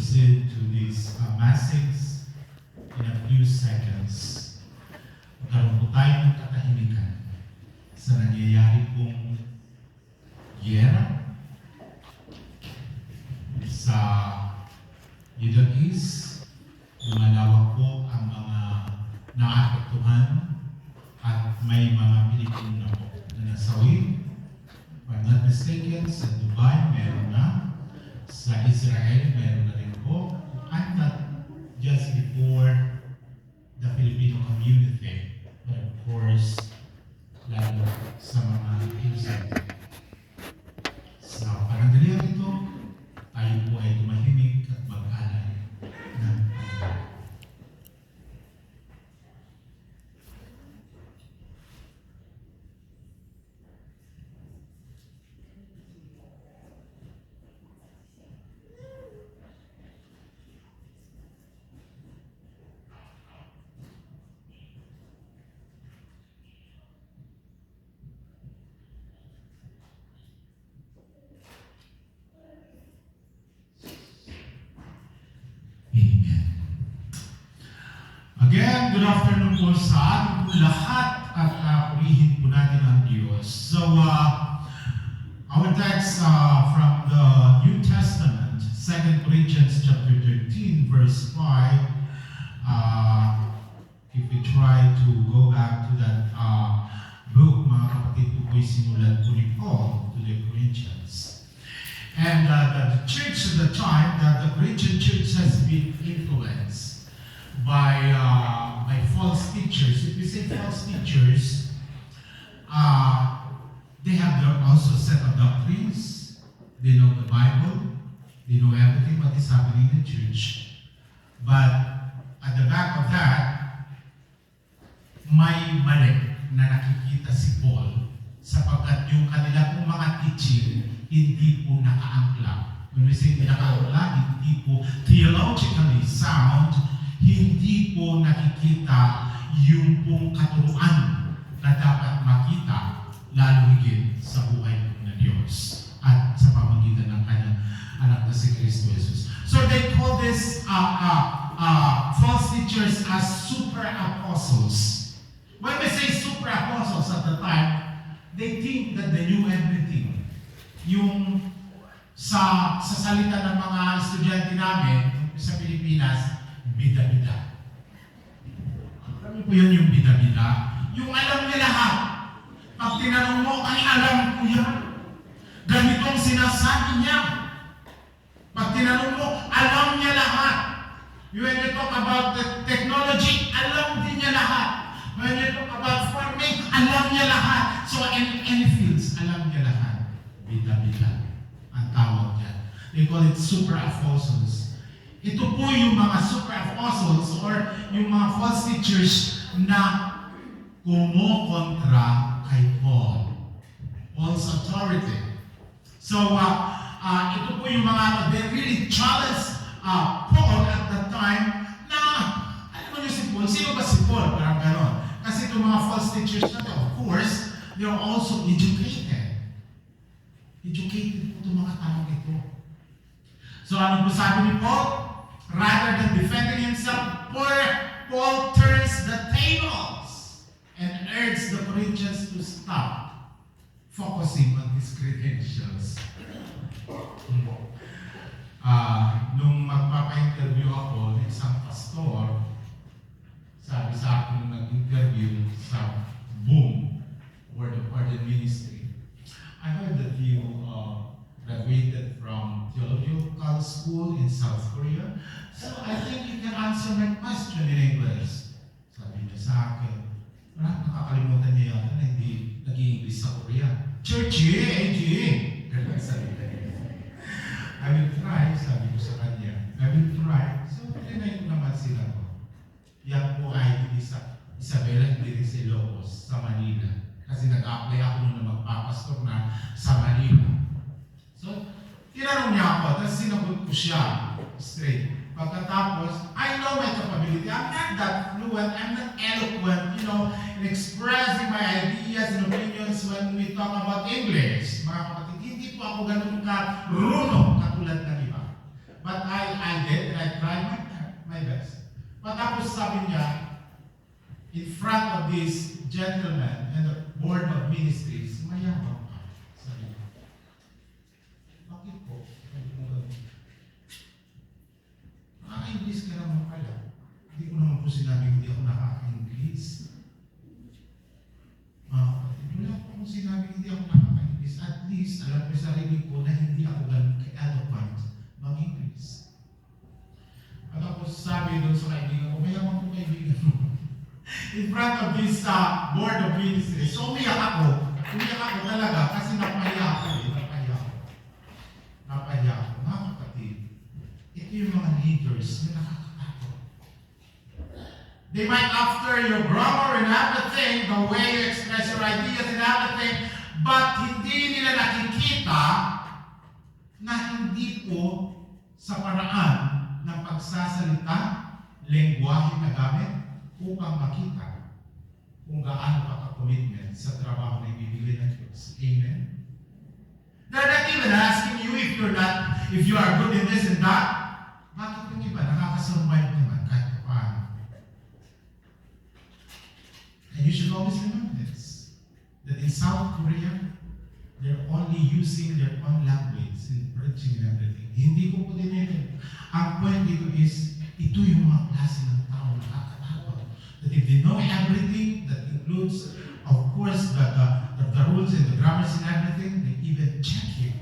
proceed to these massings in a few seconds. Magkaroon po tayo ng katahimikan sa nangyayari pong giyera sa Middle East. Lumalawak po ang mga naapektuhan at may mga Pilipino na po na nasawi. If I'm not mistaken, sa Dubai meron na, sa Israel meron na rin po. I'm not just before the Filipino community, but of course, lalo sa mga Pilipino. Sa panandalian ito, tayo po ay tumahimik at mag-alay ng Panginoon. Amen. Again, good afternoon po sa ating po lahat at purihin po natin ang Diyos. So, our text from the New Testament, 2 Corinthians chapter 13, verse 5. If we try to go back to that book, mga kapatid po po'y sinulat po ni Paul to the Corinthians. And the church at the time, that the Corinthian church has been influenced by false teachers. If we say false teachers, they have their also set of doctrines. They know the Bible. They know everything what is happening in the church. But at the back of that, may mali na nakikita si Paul sapagkat yung kanila pong mga teaching hindi po nakaangkla. When we say hindi nakaangkla, hindi po theologically sound, hindi po nakikita yung pong katuruan na dapat makita lalo higit sa buhay ng Diyos at sa pamamagitan ng kanyang anak na si Kristo Jesus. So they call this false teachers as super apostles. When we say super apostles at the time, they think that they knew everything. Yung sa salita ng mga estudyante namin sa Pilipinas, bida-bida. Alam niyo po yun yung bida-bida? Yung alam niya lahat. Pag tinanong mo, ay alam ko yan. Ganitong sinasabi niya. Pag tinanong mo, alam niya lahat. When you talk about the technology, alam din niya lahat. When you talk about farming, alam niya lahat. So in any fields, alam niya lahat. Bida-bida ang tawag niyan. They call it super apostles. Ito po yung mga super apostles or yung mga false teachers na kumokontra kay Paul. Paul's authority. So, ito po yung mga, they really challenged Paul at that time na, alam mo niyo si Paul, sino ba si Paul? Parang gano'n. Kasi itong mga false teachers na to, of course, they are also educated. Educated po itong mga taong ito. So ano po sabi ni Paul? Rather than defending himself, Paul turns the tables and urges the Corinthians to stop focusing on his credentials. Nung magpapa-interview ako ng isang pastor, sabi sa akin nung nag-interview sa Boom, Word of Pardon Ministry, I heard that you graduated from theological school in South Korea. So I think you can answer my question in English. Sabi niya sa akin, nakakalimutan niya yata na hindi nag-i-English sa Korea. Churchy, ganun sabi niya. I will try, sabi ko sa kanya. I will try. So trinay ko naman sila ko. Yan po ay hindi sa Isabela, hindi rin sa Ilocos, sa Manila. Kasi nag-apply ako nung na magpapastor na sa Manila. So, tinanong niya ako, tapos sinagot ko siya straight. Pagkatapos, I know my capability. I'm not that fluent, I'm not eloquent, in expressing my ideas and opinions when we talk about English. Mga kapatid, hindi po ako ganun ka-runo katulad ng iba. But I did tried my best. Matapos sabi niya, in front of this gentleman and the board of ministries, mayabang ka. Sabi niya, bakit po? Nakaka-English ka naman pala. Hindi ko naman po sinabing hindi ako nakaka-English. Wala po akong sinabing hindi ako nakaka-English. At least, alam ko sa sarili ko na hindi ako ganun ka-eloquent mag-English. At tapos sabi doon sa kaibigan ko, mayabang po kaibigan mo. In front of this board of ministries. So umiyak ako. Umiyak ako talaga kasi napahiya ako Napahiya ako. Mga kapatid, ito yung mga leaders na nakakatakot. They might after your grammar and everything, the way you express your ideas and everything, but hindi nila nakikita na hindi po sa paraan ng pagsasalita, lengguwahe na gamit, upang makita kung gaano ka ka-commitment sa trabaho na ibibigay ng Diyos. Amen? They're not even asking you if you are good in this and that. Bakit yung iba nakakasurvive naman kahit paano? And you should always remember this, that in South Korea, they're only using their own language in preaching and everything. Hindi ko po din ito. Ang point dito is, ito yung mga klase ng tao na nakakatakot. That if they know everything, that includes, of course, the rules and the grammars and everything, they even check it.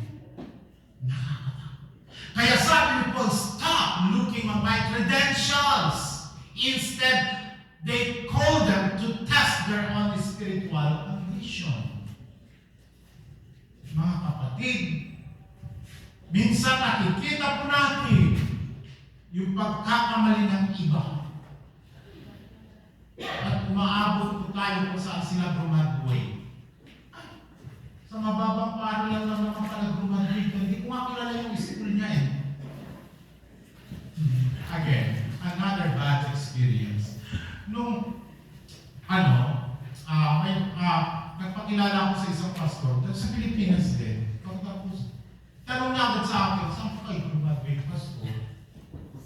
Nakakatakot. Kaya sabi ni Paul, stop looking at my credentials. Instead, they call them to test their own spiritual condition. Mga kapatid, minsan nakikita po natin yung pagkakamali ng iba. At umaabot po tayo kung saan sila graduate. Sa mababang paro lang naman pala graduate. Hindi ko makilala yung school niya eh. Again, another bad experience. Nung, nagpakilala ako sa isang pastor, sa Pilipinas din. Pagkatapos, tanong niya agad sa akin, saan pa kayo graduate pastor?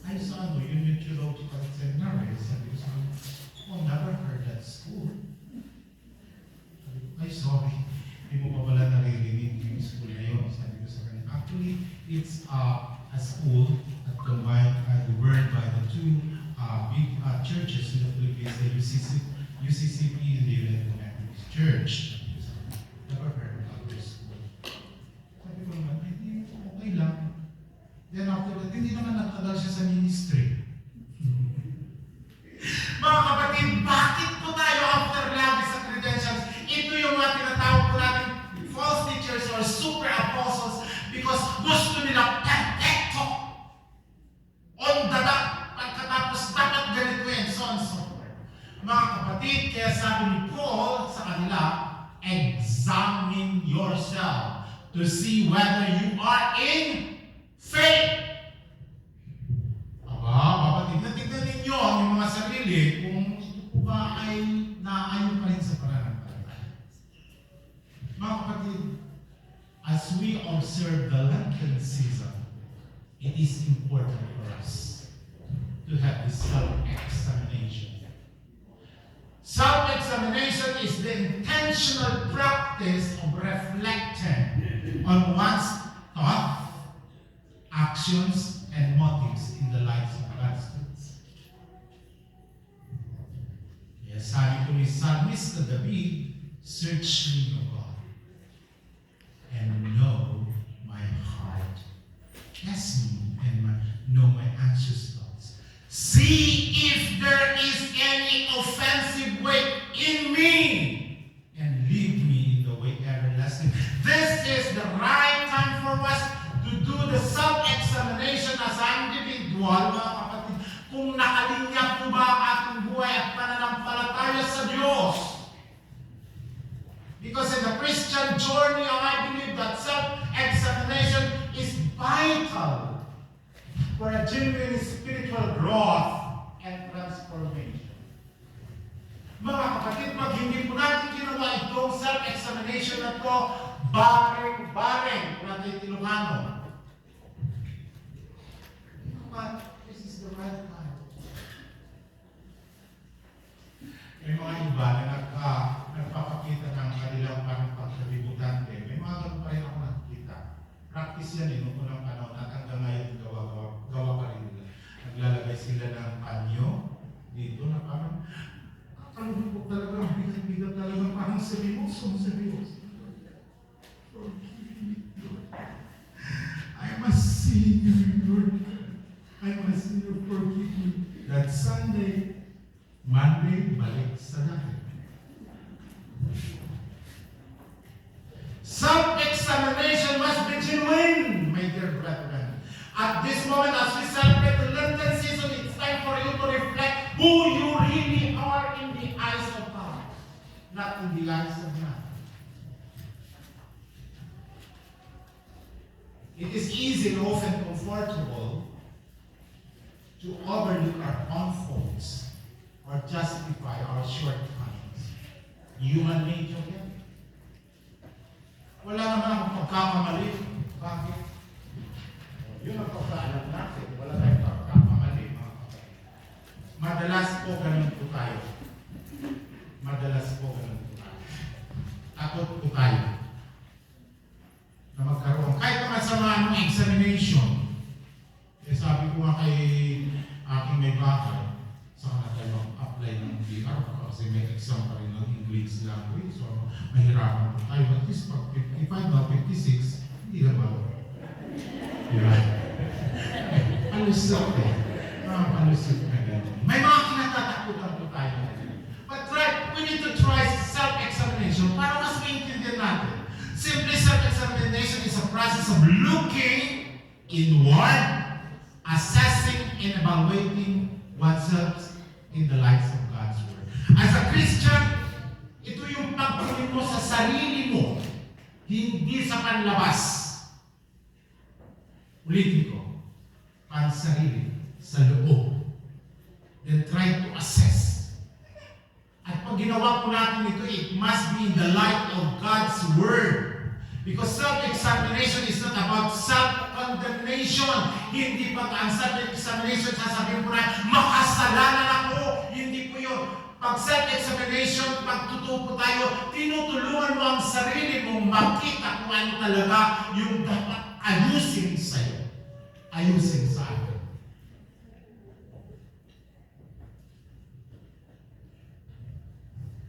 Ay, sa Union Theological Seminary. Sabi ko sa akin, oh, never heard that school. Ay, sorry. Hindi mo pa pala naririnig yung school na yun. Sabi ko sa kanya, actually, it's a school that combined the word by the two big churches in the Philippines, the UCCP and the United Methodist Church. Never heard of this school. Sabi ko naman, hindi, okay lang. Then after that, hindi naman nagtagal siya sa ministry. Mga kapatid, bakit po tayo after lagi sa credentials? Ito yung mga tinatawag po natin false teachers or super apostles because gusto nila perfecto. On the dot, pagkatapos dapat ganito yan, so on so forth. Mga kapatid, kaya sabi ni Paul sa kanila, examine yourself to see whether you are in faith. Tignan ninyo ang mga sarili kung ito po ba ay naayon pa rin sa pananampalataya. Mga kapatid, as we observe the Lenten season, it is important for us to have this self-examination. Self-examination is the intentional practice of reflecting on one's thoughts, actions, and motives in the lives of God's students. Yes, sabi ko ni Psalmist David, search me, O God, and know my heart. Test me and know my anxious thoughts. See if there is any offensive way in me, and lead me in the way everlasting. This is the right time for us to do the self-examination as an individual, mga kapatid, kung nakalinya po ba ang ating buhay at pananampalataya sa Diyos. Because in the Christian journey, I believe that self-examination is vital for a genuine spiritual growth and transformation. Mga kapatid, pag hindi po natin ginawa itong self-examination na ito, baring kung natin Ilocano. but this is the right time. May mga iba na nagpapakita ng kanilang parang pagkabibutante. May mga ganun pa rin ako nakikita. Practice yan nung unang panahon at hanggang ngayon gawa pa rin nila. Naglalagay sila ng panyo dito na parang kakalubog talaga, bigat-bigat talaga, parang seryoso. I'm a sinner, Lord. I'm a sinner, forgive me. That Sunday, Monday, balik sa dati. Self-examination must be genuine, my dear brethren. At this moment, as we celebrate the Lenten season, it's time for you to reflect who you really are in the eyes of God, not in the eyes of man. It is easy and often comfortable to overlook our own faults or justify our shortcomings. Human nature yan. Wala naman akong pagkakamali. Bakit? Yun ang pagkaalam natin. Wala tayong pagkakamali, mga kapatid. Madalas po ganun po tayo. Takot po tayo na magkaroon. Kahit naman sa mga examination, sabi ko nga kay aking may bahay, saka na tayo apply ng PR kasi may exam pa rin ng English language. So, mahirapan po tayo. At least pag 55 na 56, hindi naman. Diba? Palusot eh. Palusot na gano'n. May mga kinatatakutan po tayo. But we need to try self-examination para mas maintindihan natin. Simply self-examination is a process of looking inward, assessing and evaluating oneself in the light of God's Word. As a Christian, ito yung pagtuloy mo sa sarili mo, hindi sa panlabas. Ulitin ko, pansarili, sa loob. Then try to assess. At pag ginawa po natin ito, it must be in the light of God's Word. Because self-examination is not about self-condemnation. Hindi pag ang self-examination, sasabihin po na, makasalanan ako. Hindi po yun. Pag self-examination, pag totoo po tayo, tinutulungan mo ang sarili mong makita kung ano talaga yung dapat ayusin sa'yo. Ayusin sa atin.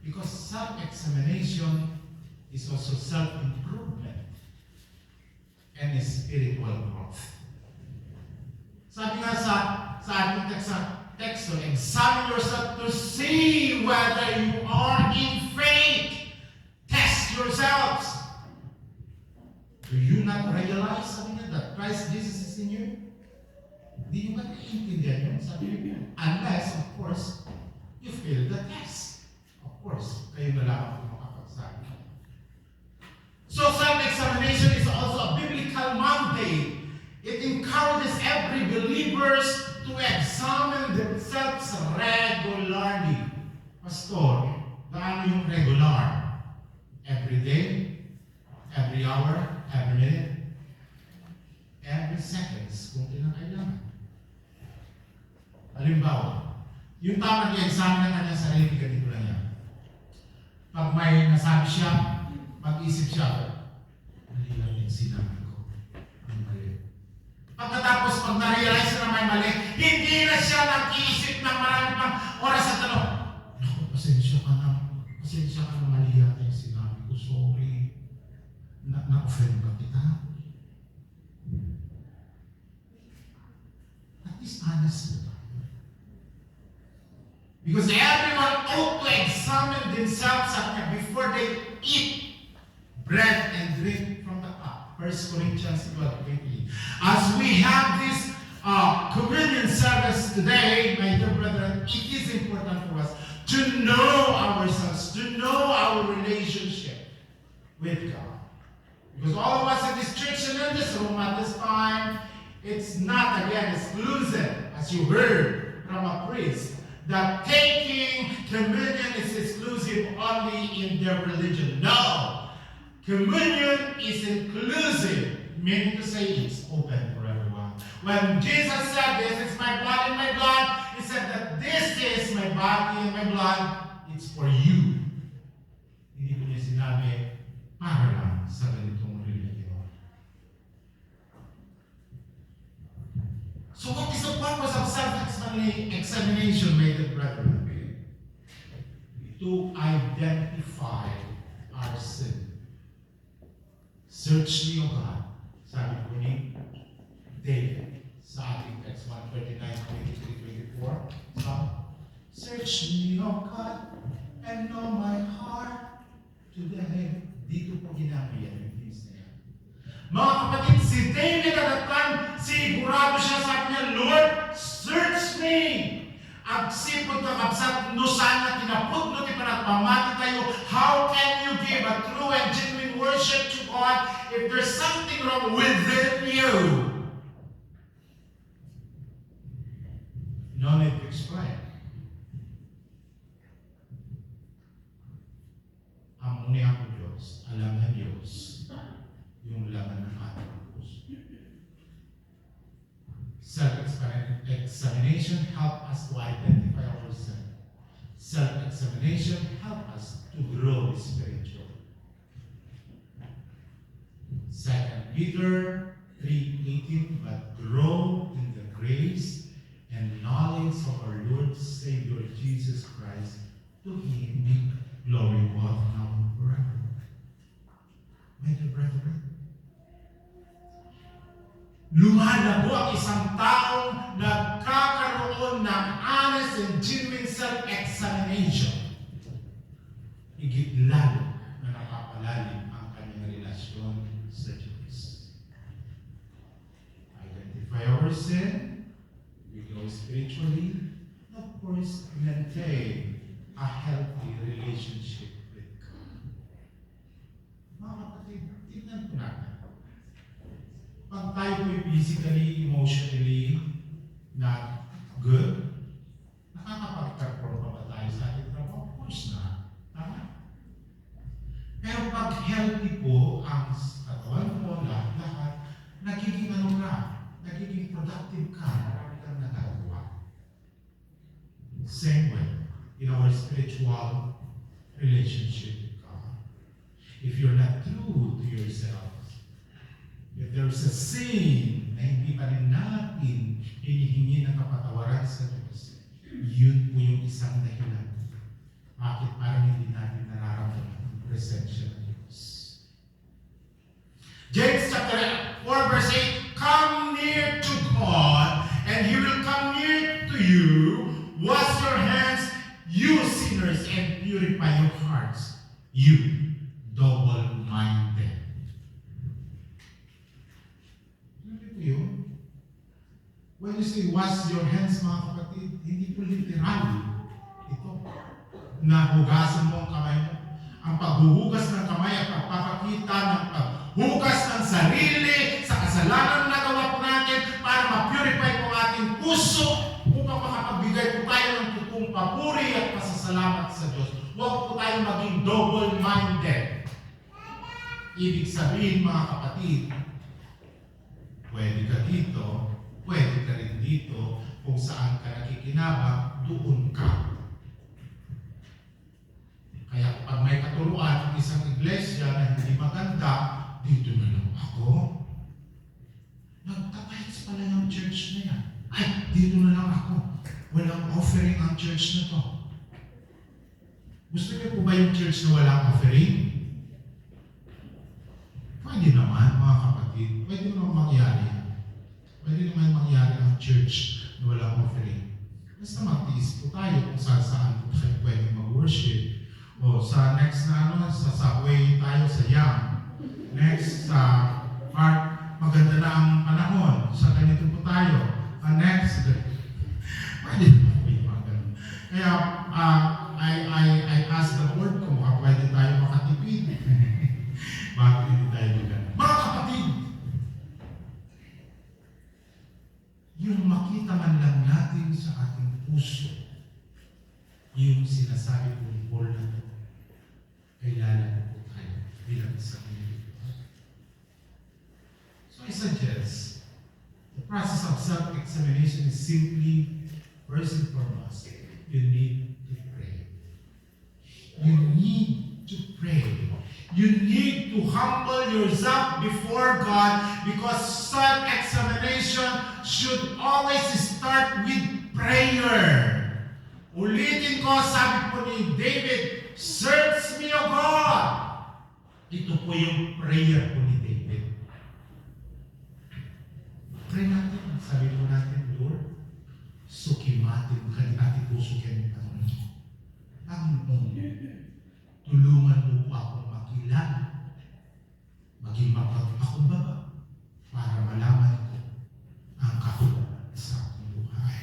Because self-examination is also self-improvement and spiritual growth. Sabi nga sa ating text, examine yourself to see whether you are in faith. Test yourselves. Do you not realize, sabi nga, that Christ Jesus is in you? Di nyo ba naiintindihan yun? Sabi niyo, unless, of course, you fail the test. Of course, kayo na lang ako makapagsabi. So self-examination is also a biblical mandate. It encourages every believers to examine themselves regularly. Pastor, gaano yung regular? Every day? Every hour? Every minute? Every seconds, kung kinakailangan. Halimbawa, yung tao nag-examine na kanyang sarili, ganito lang yan. Pag may nasabi siya, mag-isip siya, mali lang yung sinabi ko. Ang mali. Pagkatapos, pag na-realize na may mali, hindi na siya nag-iisip ng marami pang oras at tanong. Naku, pasensya ka na mali yata yung sinabi ko. Sorry. Na-offend ba kita? At least honest na tayo. Because everyone ought to examine themselves before they eat bread and drink from the cup. 1 Corinthians 12:20. As we have this communion service today, my dear brethren, it is important for us to know ourselves, to know our relationship with God. Because all of us in this church and in this room at this time, it's not again exclusive, as you heard from a priest, that taking communion is exclusive only in their religion. No! Communion is inclusive, meaning to say it's open for everyone. When Jesus said, "This is my body and my blood," He said that this is my body and my blood. It's for you. Hindi ko niya sinabi, para lang sa ganitong religion. So what is the purpose of self-examination, my dear brethren? To identify our sin. Search me, O God, sabi ko ni David sa ating text 139:23-24. So, search me, O God, and know my heart today. Dito po ginamit yan yung things na yan. Mga kapatid, si David at that time, sigurado siya, sabi niya, Lord, search me. Agsipod ka kapsat nusan na kinapod no ti panagpamati tayo. How can you give a true and genuine worship to God if there's something wrong within you? No need to explain. Ang unihan ko Diyos, alam ng Diyos, yung laman ng ating puso. Self-examination help us to identify our sin. Self-examination help us to grow spiritually. 2 Peter 3:18, but grow in the grace and knowledge of our Lord Savior Jesus Christ. To Him be glory both now and forever. My dear brethren, lumalabo ang isang taong nagkakaroon ng honest and genuine self-examination. Higit lalo na nakapalalim ang kanyang relasyon sa Diyos. Identify our sin, we grow spiritually, and of course, maintain a healthy relationship with God. Mga kapatid, tignan po natin. Pag tayo po'y physically, emotionally not good, nakakapag-perform pa ba tayo sa ating trabaho? Of course na. Tama? Pero pag healthy po ang katawan mo, lahat, nagiging ano ka, nagiging productive ka, marami kang nagagawa. Same way, in our spiritual relationship with God. If you're not true to yourself, if there's a sin na hindi pa rin natin hinihingi ng kapatawaran sa Diyos, yun po yung isang dahilan. Bakit parang hindi natin nararamdaman ang presensya ng Diyos? James chapter 4 verse 8, come near to God, and He will come near to you. Wash your hands, you sinners, and purify your hearts, you double-minded. Yun. When you say wash your hands, mga kapatid, hindi po literal. Ito, nahugasan mo ang kamay mo. Ang paghuhugas ng kamay at pagpapakita ng paghugas ng sarili sa kasalanan na nagawa po natin para ma-purify po ang ating puso upang makapagbigay po tayo ng totoong papuri at pasasalamat sa Diyos. Huwag po tayo maging double-minded. Ibig sabihin, mga kapatid, pwede ka dito, pwede ka rin dito, kung saan ka nakikinabang, doon ka. Kaya pag may katuruan ng isang iglesia na hindi maganda, dito na lang ako. Nagtapayas pala yung church na yan. Ay, dito na lang ako. Walang offering ang church na to. Gusto niyo po ba yung church na walang offering? Pwede naman, mga kapatid. Pwede naman mangyari. Pwede naman mangyari ang church na walang offering. Basta magtiis po tayo kung saan po tayo pwede mag-worship. O sa next na sa subway tayo sa Yam. Next sa park, maganda na ang panahon. Sa ganito po tayo. Next, pwede po yung mga ganun. Kaya, I asked the Lord kung pwede tayo makatipid. Bakit hindi tayo ganun? Mga kapatid, yung makita man lang natin sa ating puso, yung sinasabi ko ni Paul na ito, kailangan po tayo bilang isang individual. So I suggest, the process of self-examination is simply, first and foremost, you need to pray. You need to pray. You need to humble yourself before God because self-examination should always start with prayer. Ulitin ko, sabi po ni David, search me, O God. Ito po yung prayer po ni David. Pray natin. Sabi po natin, Lord, sukimatin ka ni ating puso kayo ng Panginoon. Tulungan mo po akong makilala, maging mapagpakumbaba para malaman ko ang kahulugan sa aking buhay.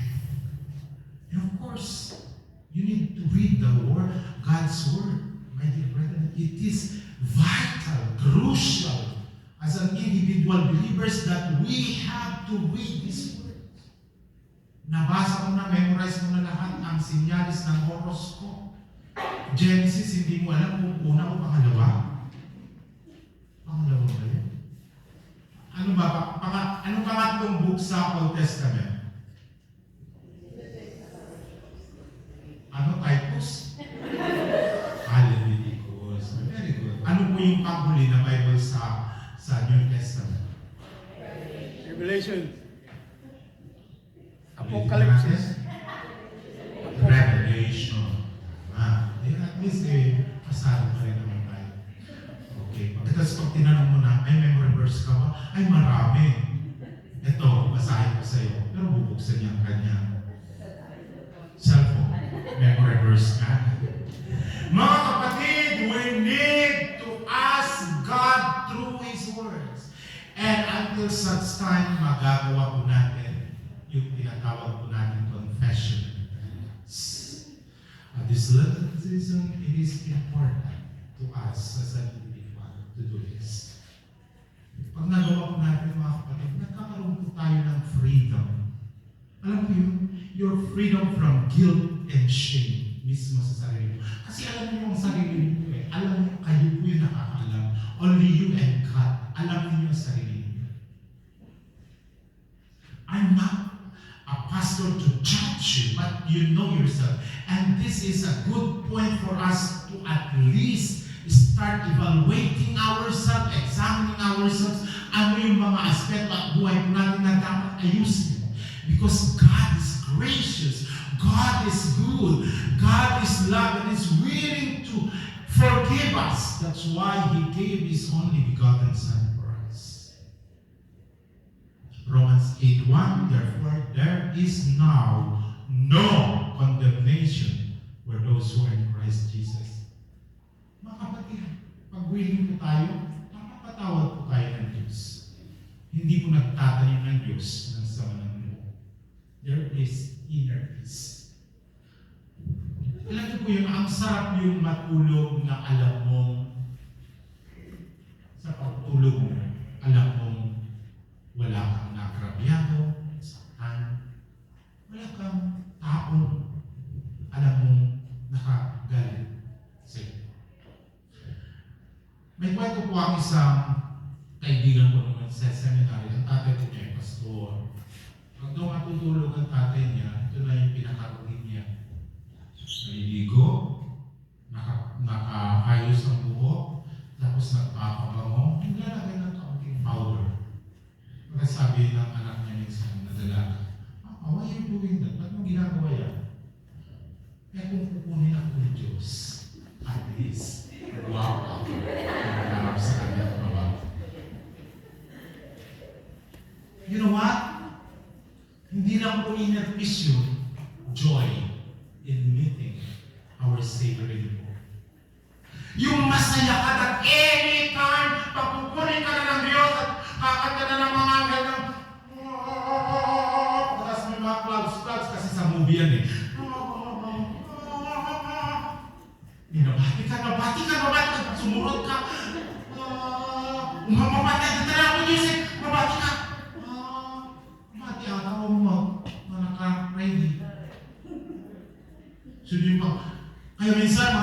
And of course, you need to read the Word, God's Word. My dear brethren, it is vital, crucial as an individual believers that we have to read this Word. Nabasa mo na, memorize mo na lahat ang sinyalis ng horoscope. Genesis, hindi mo alam kung una o pangalawa. Pangalawa ba yun? Ano ba? Anong pangatlong book sa Old Testament? Ano? Titus? Leviticus. Very good. Ano po yung panghuli na Bible sa New Testament? Revelation. Apocalypse. Revelation. At least pasado pa rin naman tayo. Okay. Pagkatapos pag tinanong mo na, ay memory verse ka ba? Ay marami. Ito, basahin ko sa iyo. Pero bubuksan niya ang kanyang cellphone. Memory verse ka. Mga kapatid, we need to ask God through His words. And until such time, magagawa po natin yung tinatawag po natin confession. This little season, it is important to us as an individual to do this. Pag nagawa po natin mga kapatid, nagkakaroon po tayo ng freedom. Alam po yun? Your freedom from guilt and shame mismo sa sarili mo. Kasi alam niyo yung sarili niyo eh. Alam niyo, kayo po yung nakakaalam. Only you and God. Alam niyo yung sarili niyo. I'm not a pastor to judge you, but you know yourself. And this is a good point for us to at least start evaluating ourselves, examining ourselves, ano yung mga aspeto at buhay po natin na dapat ayusin. Because God is gracious, God is good, God is love, and is willing to forgive us. That's why He gave His only begotten Son for us. Romans 8:1, therefore there is now no condemnation for those who are in Christ Jesus. Mga kapatid, pag willing po tayo, nakapatawad po tayo ng Diyos. Hindi po nagtatanim ng Diyos ng sama ng loob. There is inner peace. Alam niyo po yun, ang sarap yung matulog na alam mong sa pagtulog mo, alam mong wala kang nagrabyado, saktan, wala kang taon, alam mong nakagalit sa'yo. May kwento po ang isang kaibigan ko naman sa seminary. Ang tatay ko niya, pastor. Pag daw matutulog ang tatay niya, ito na yung pinakaroon niya. Naliligo, nakaayos ang buhok, tapos nagpapabango, naglalagay ng kaunting powder. Kaya sabi ng anak niya minsan na dalaga, why are you doing that? Ba't mo ginagawa yan? Kaya kung kukunin ako ng Diyos, at least, wow, nangarap sa kanya trabaho. You know what? Hindi lang po inner peace yun, joy in meeting our Savior in the Lord. Yung masaya ka that anytime, pagkukunin ka na ng Diyos at kakanta na ng mga ganang tapos may mga clouds kasi sa movie yan eh. Binabati ka, sumurot ka. Umamabati, dito na ako Diyos eh. Mabati ka. Mabati ata mo naka-ready. So yun pa. Kaya minsan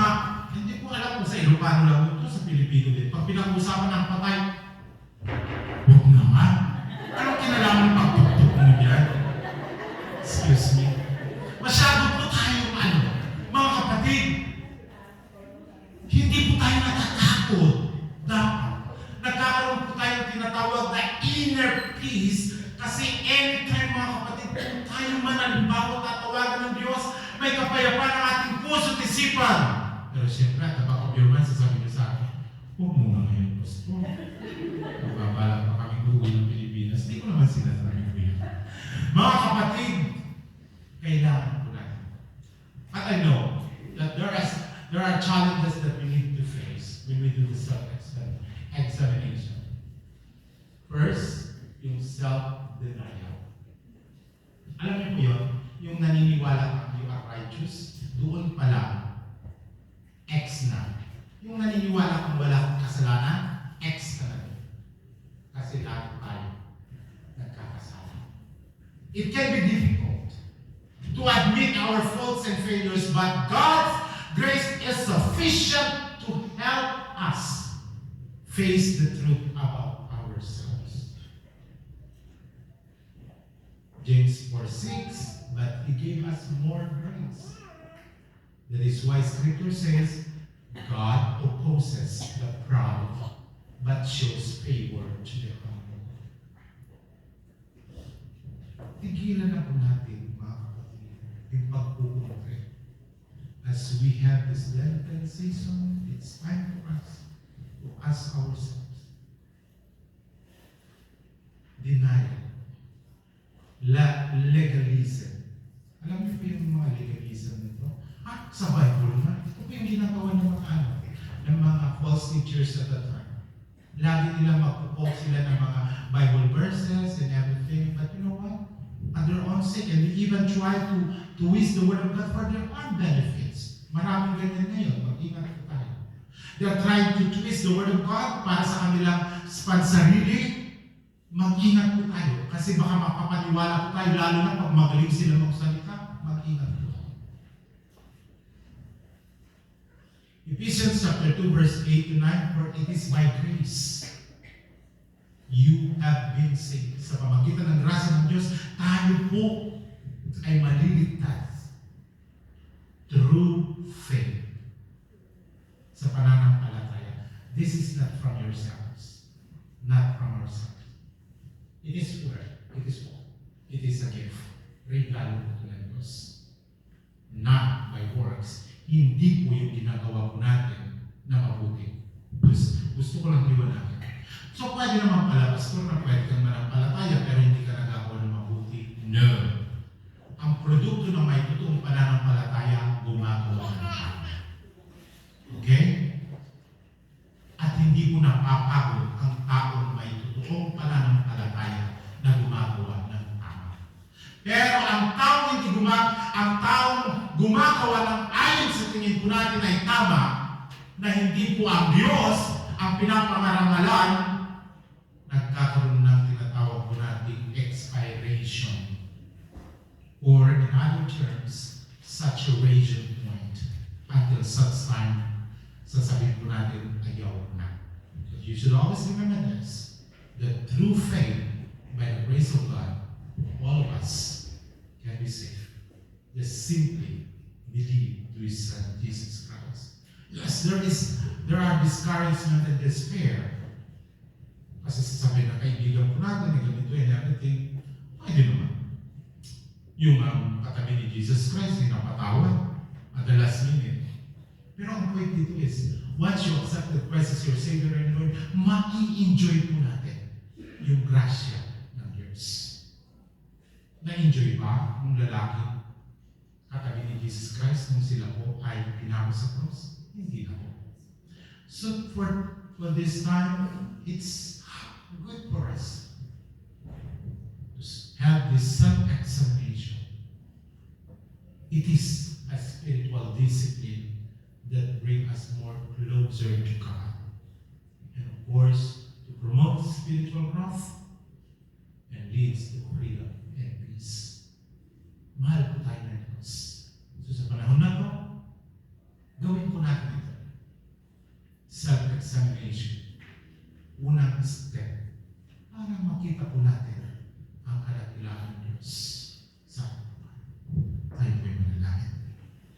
hindi ko alam kung sa Ilocano lang ito, sa Pilipino din. Pag pinag-usapan ng patay, huwag naman. Anong kinalaman ng pagtuktok mo? kapayapaan ng ating puso at isipan. Pero siyempre, at the back of your mind, sasabi niyo sa akin, huwag muna ngayon, Pastor. Magbabalak pa kami uuwi ng Pilipinas. Hindi ko naman sinasabi ko yan. Mga kapatid, kailangan ko natin. But I know that there are challenges that we need to face when we do the self-examination. First, yung self-denial. Alam niyo po yun? Yung naniniwala kang you are righteous, doon pala, X na. Yung naniniwala kang wala kang kasalanan, X ka na rin. Kasi lahat tayo nagkakasala. It can be difficult to admit our faults and failures, but God's grace is sufficient to help us face the truth about ourselves. James 4:6, but He gave us more grace. That is why Scripture says, God opposes the proud, but shows favor to the humble. Tigilan na po natin, mga kapatid, yung pagpupuntre. As we have this Lenten season, it's time for us to ask ourselves. Denial. Legalism. Alam niyo po yung mga legalism nito? Sa Bible na. Ito po yung ginagawa ng mga false teachers at that time. Lagi nila magpupok sila ng mga Bible verses and everything. But you know what? At their own sake, and they even try to twist the Word of God for their own benefits. Maraming ganyan ngayon. Mag-ingat po tayo. They're trying to twist the Word of God para sa kanilang pansarili. Mag-ingat po tayo. Kasi baka mapapaniwala po tayo, lalo na pag magaling sila magsalita. Mag-ingat po tayo. Ephesians chapter 2, verse 8 to 9, for it is by grace you have been saved. Sa pamagitan ng grasya ng Diyos, tayo po ay maliligtas through faith. Sa pananampalataya. This is not from yourselves. Not from ourselves. It is word. It is all. It is a gift. Regalo po ng Diyos. Not by works. Hindi po yung ginagawa po natin na mabuti. Gusto ko lang liwanagin. So, pwede naman pala, Pastor, na pwede kang manampalataya pero hindi ka nagagawa ng mabuti. No. Ang produkto ng may totoong pananampalataya, gumagawa ng tama. Okay? At hindi po napapagod ang taong may totoong pananampalataya na gumagawa ng tama. Pero ang taong gumagawa ng ayon sa tingin po natin ay tama, na hindi po ang Diyos ang pinapangarangalan, nagkakaroon ng tinatawag po natin expiration. Or in other terms, saturation point. Until such time, sasabihin po natin, ayaw na. But you should always remember this, that through faith, by the grace of God, all of us can be saved. Just simply believe through His Son, Jesus Christ. Yes, there are discouragement and despair. Kasi sasabihin na kaibigan po natin, na ganito and everything, pwede naman. Yung katabi ni Jesus Christ, napatawad at the last minute. Pero ang point dito is, once you accept the Christ as your Savior and Lord, maki-enjoy po natin yung grasya ng Diyos. Na-enjoy ba ng lalaki katabi ni Jesus Christ nung sila po ay pinako sa cross? Hindi na po. So for this time, it's good for us to have this self-examination. It is a spiritual discipline that brings us more closer to God. And of course, to promote spiritual growth and leads to freedom.